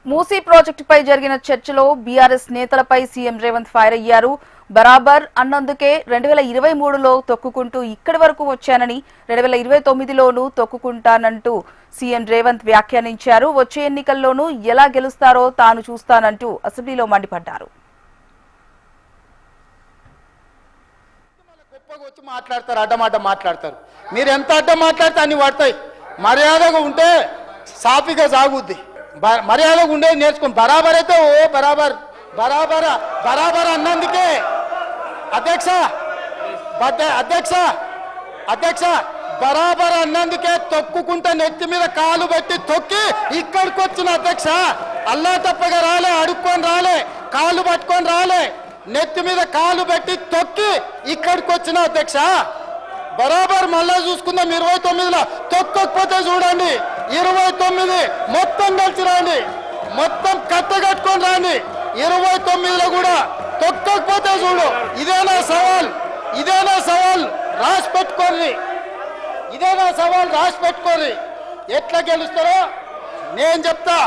మూసీ ప్రాజెక్టుపై జరిగిన చర్చలో బీఆర్ఎస్ నేతలపై సీఎం రేవంత్ ఫైర్ అయ్యారు. బరాబర్ అన్నందుకే 2023లో తొక్కుకుంటూ ఇక్కడి వరకు వచ్చానని 2029లోనూ తొక్కుకుంటానంటూ సీఎం రేవంత్ వ్యాఖ్యానించారు. వచ్చే ఎన్నికల్లోనూ ఎలా గెలుస్తారో తాను చూస్తానంటూ అసెంబ్లీలో మండిపడ్డారు. మాట్లాడతారు, అడ్డమాట మాట్లాడతారు. మీరు ఎంత అడ్డం మాట్లాడితే అన్ని పడతాయి. మర్యాదగా ఉంటే సాఫీగా సాగుద్ది. మర్యాదగా ఉండేది నేర్చుకోండి. బరాబర్ అయితే ఓ బరాబర్ బరాబర్ బరాబర్ అన్నందుకే అధ్యక్ష అధ్యక్ష బరాబర్ అన్నందుకే తొక్కుకుంటే నెత్తి మీద కాలు పెట్టి తొక్కి ఇక్కడికి వచ్చిన అధ్యక్ష. అల్లా తప్పగా రాలే, అడుక్కొని రాలే, కాలు పట్టుకొని రాలే, నెత్తి మీద కాలు పెట్టి తొక్కి ఇక్కడికి వచ్చిన అధ్యక్ష. బరాబర్ మళ్ళా చూసుకుందాం. 29లో తొక్కకపోతే చూడండి, 29 మొత్తం కలిసి రాండి, మొత్తం కట్ట కట్టుకొని రాండి. 29లో కూడా తొక్కకపోతే చూడు. ఇదేనా సవాల్ రాసి పెట్టుకోండి. ఇదేనా సవాల్ రాసి పెట్టుకోండి. ఎట్లా గెలుస్తారో నేను చెప్తా.